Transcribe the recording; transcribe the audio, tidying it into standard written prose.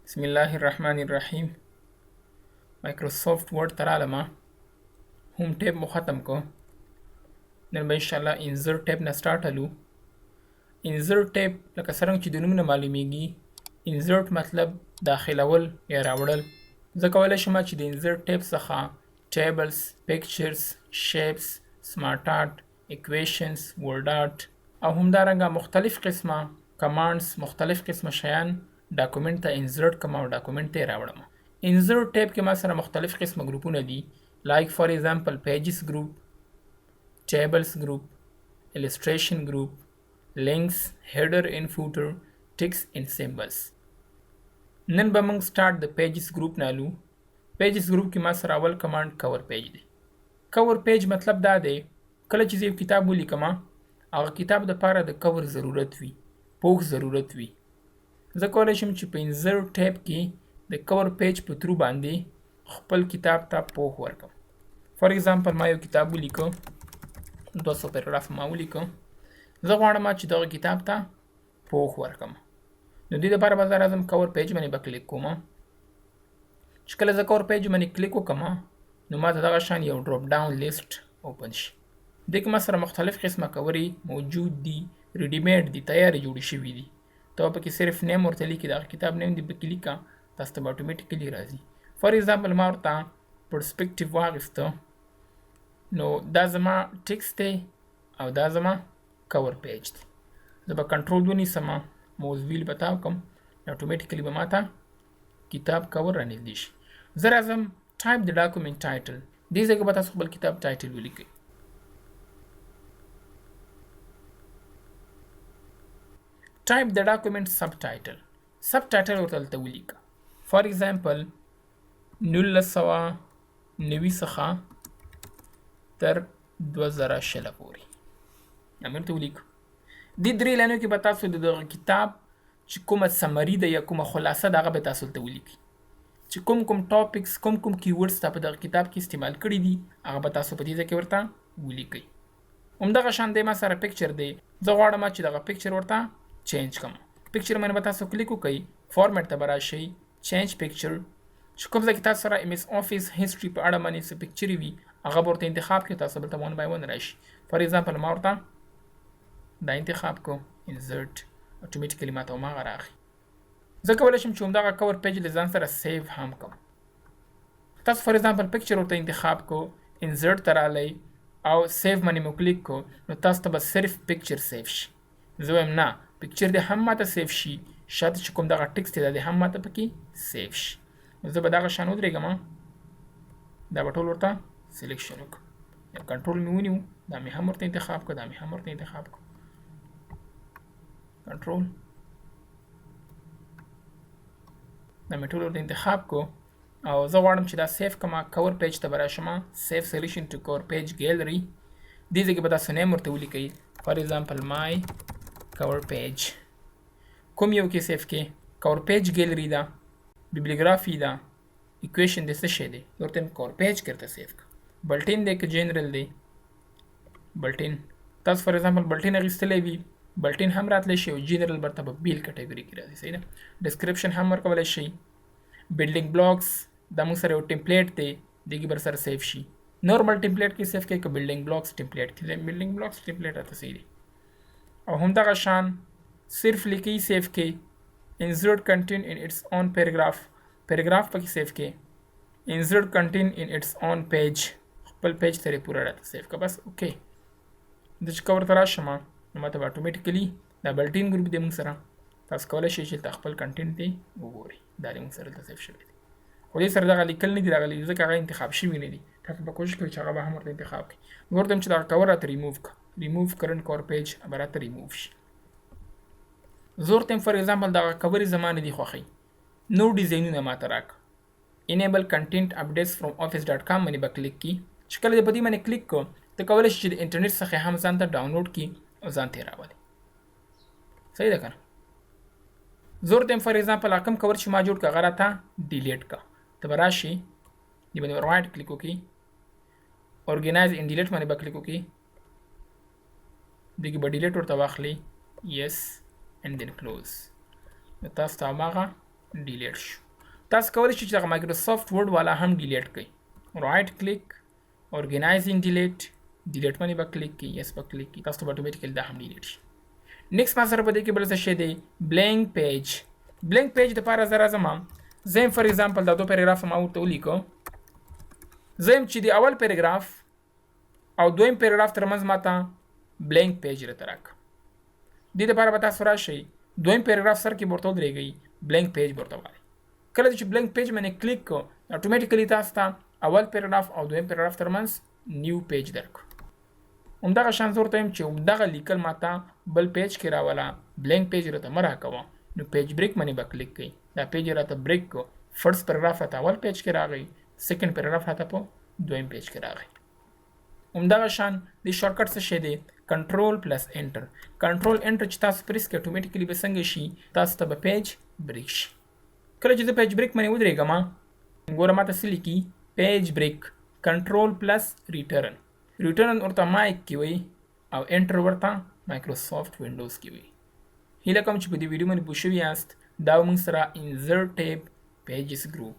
بسم الله الرحمن الرحیم. مایکروسافت ورډ ته راغلم، هوم ټیب مو ختم کو. نن به انشاءالله انزرټ ټیب نه سټارټ الو. انزرټ ټیب لکه څرنګه چې د نوم نه معلومیږي، انزرټ مطلب داخلول یا راوړل. زه کولی شم چې د انزرټ ټیب څخه ټیبلز، پکچرز، شیپس، سمارټ آرټ، اکویشنز، ورډ آرټ او همدارنګه مختلف قسمه کمانډز، مختلف قسمه شیان ډاکومنټ ته انزرټ کوم او ډاکومنټ ته یې راوړم. انزرټ ټیب کې ما سره مختلف قسمه ګروپونه دي، لایک فار ایگزامپل پیجز ګروپ، ټیبلز ګروپ، illustration group, links, header and footer, text and symbols. نن به موږ سٹارټ د پیجز ګروپ نه الو. پیجز ګروپ کې ما سره اول کمانډ کور پیج دی. کور پیج مطلب دا دی کله چې یو کتاب ولیکم، هغه کتاب د پاره د کور ضرورت وي، پوښ ضرورت وي. زه کولی شم چې په انزرټ ټیب کې د کور پیج په ترو باندې خپل کتاب ته پوښ ورکم. فار ایگزامپل ما یو کتاب ولیکو، 200 پیراګراف ما ولیکو. زه غواړم چې دغه کتاب ته پوښ ورکم. نو دې لپاره به زه راځم کور پیج باندې به کلیک کوم. چې کله زه کور پیج باندې کلیک وکړم نو ما ته دغه شان یو ډراپ ډاون لیست اوپن شي. دې کې ما سره مختلف قسمه کورې موجود دي، ریډي میډ دي، تیارې جوړې شوي دي. ته پکې صرف نیم ورته لیکي، دغه کتاب نیم دې پکې لیکه، تاسو ته به اتوماتیکلی راځي. فار ایگزامپل ما ورته پرسپیکټیو واخیسته، نو دا زما ټکسټ دی او دا زما کور پیج دی. زه به کنټرول ونیسم، موز ویل به تاو کړم، اتوماتیکلی به ماته کتاب کور رانږدې شي. زه راځم ټایپ د ډاکومنټ ټایټل. دې ځای کې به تاسو خپل کتاب ټایټل ولیکئ. ټایپ د ډاکومنټ سب ټایټل. سب ټایټل ورته دلته ولیکه. فار ایگزامپل 1990 څخه تر 2000 پورې امر ته ولیکو. دې درې لاینو کې به تاسو د دغه کتاب چې کومه سمري ده یا کومه خلاصه ده هغه به تاسو ته ولیکي. چې کوم ټاپکس، کوم کیورډز تا په دغه کتاب کې استعمال کړي دي هغه به تاسو په دې ځای کې ورته ولیکئ. همدغه شان دی ما سره پکچر دی. زه غواړم چې دغه پکچر ورته چینج کړم. پکچر باندې به تاسو کلیک وکړئ، فارمیټ ته به راشئ، چینج پکچر. چې کوم ځای کې تاسو سره ایم ایس افیس هیسټري په اړه باندې څه پکچرې وي هغه به ورته انتخاب کړئ. تاسو به ورته ون بای ون راشي. فار ایگزامپل ما ورته دا انتخاب کو، انزرټ، اتوماتیکلی ماته هماغه راغی. زه کولی شم چې همدغه کور پیج له ځان سره سیو هم کړم. تاسو فار ایگزامپل پکچر ورته انتخاب کو، انزرټ ته راغلی او سیو باندې مو کلیک کو، نو تاسو ته به صرف پکچر سیو شي. زه وایم نه، پکچر دې هم ماته سیو شي، شاته چې کوم دغه ټکسټ دی دا هم ماته پکې سیو شي. زه به دغه شان ودرېږم، دا به ټول ورته سلیکشن وکړم. یا کنټرول مې ونیو، دا مې هم ورته انتخاب کړ، دا مې هم ورته انتخاب کړ. کنټرول، دا مې ټول ورته انتخاب کو او زه غواړم چې دا سیف کړم. کور پیج ته به راشم، سیف سلیکشن ټو کور پیج ګیلري. دې ځای کې به تاسو نیم ورته ولیکئ. فار ایگزامپل مای کور پیج. کوم یو کې سیف کې؟ کور پیج ګیلري ده، بیبلیوګرافي ده، اکویشن د څه شی دی، ورته کور پیج کې ورته سیف کړه. بلټین دی که جنرال دی؟ بلټین. تاسو فار ایگزامپل بلټین اخیستلی وي، بلټین هم راتلی شي او جنرال برته په بیل کټګوري کې راځي. صحیح ده. ډسکرپشن هم ورکولی شي. بلډینګ بلاکس دا موږ سره یو ټمپلیټ دی، دې کې بر سره سیف شي. نورمل ټمپلیټ کې سیف کوي که بلډینګ بلاکس ټمپلیټ کې؟ بلډینګ بلاکس ټمپلیټ راته صحیح دی. او همدغه شان صرف لیکي سیف کې، انزرټ کنټین ان اټس اون پیراګراف. پیراګراف پکې سیف کې، انزرټ کنټین ان اټس اون پیج، خپل پیج سره پوره راته سیف کا. بس اوکې. د چې کور ته راشم نو ماته به اتوماتیکلی دا بلټین ګروپ دی موږ سره. تاسو کولی شئ چې خپل کنټینټ دی وګورئ، دا دی موږ سره دلته سیف شوی دی. خو دې سره دغه لیکل نه دي راغلي ځکه هغه انتخاب شوي نه دي. تاسو به کوشش کوئ چې هغه به هم ورته انتخاب کړئ. زه ورته چې دغه کور راته ریموو کړه، ریموو کرنټ کور پیج به راته ریموو شي. زه ورته فار ایگزامپل دغه کورې زما نه دي خوښوي، نور ډیزاینونه ماته راکړه. انیبل کنټینټ اپډیټس فرام افیس ډاټ کام باندې به کلیک کړي. چې کله دې په دې باندې کلیک کړو ته کولی شي چې د انټرنیټ څخه هم ځان ته ډاونلوډ کړي او ځان ته یې راولي. صحیح ده که نه؟ زه ورته فار ایگزامپل کوم کور چې ما جوړ کړه هغه راته ډیلیټ کړه. ته به راشي دې باندې رایټ کلیک وکړي، ارګنایز ان ډیلیټ باندې به کلیک وکړي، دې کې به ډیلیټ ورته واخلي، یس اینډ دین کلوز. نو تاسو ته هماغه ډیلیټ شو. تاسو کولی شئ چې دغه مایکروسافت ورډ والا هم ډیلیټ کړئ. رایټ کلیک اورګنایزینګ ډیلیټ باندې به کلیک کړئ، یس به کلیک کړئ، تاسو ته به اتوماتیکلی دا هم ډیلیټ شي. نیکسټ ما سره په دې کې بل څه شی دی بلینک پیج. بلینک پیج دپاره زه راځم، زه یم فار ایگزامپل دا 2 پیراګراف ما ورته ولیکو، زه یم چې د اول پیراګراف او دویم پیراګراف ترمنځ ماته بلینک پیج راته راکړه. دې دپاره به تاسو راشئ دویم پیراګراف سر کې به ورته ودرېږئ، بلینک پیج به ورته وایي. کله چې بلینک پیج باندې کلیک کړو اتوماتیکلی تاسو ته اول پیراګراف او دویم پیراګراف ترمنځ نیو پیج درکړو. همدغه شان زه ورته وایم چې همدغه لیکل ماته بل پیج کې راوله، بلینک پیج راته مه راکوه، نو پیج بریک باندې به کلیک کړئ، دا پیج راته بریک کړو، فرست پیراګراف راته اول پیج کې راغی، سیکنډ پیراګراف راته په دویم پیج کې راغی. همدغه شان د شارټکټ څه شی دی کنټرول پلس انټر. کنټرول انټر چې تاسو پریس کړئ اتوماتیکلی به څنګه شي تاسو ته به پیج بریک شي. کله چې زه پیج بریک باندې ودرېږم ګوره ماته څه لیکي پیج بریک کنټرول پلس ریټرن. ریټرن ورته مایک کې وي او انټر ورته مایکروسافت وینډوز کې وي. هیله کوم چې په دې ویډیو باندې پوه شوي یاست. دا موږ سره انزرټ ټیب پیجز ګروپ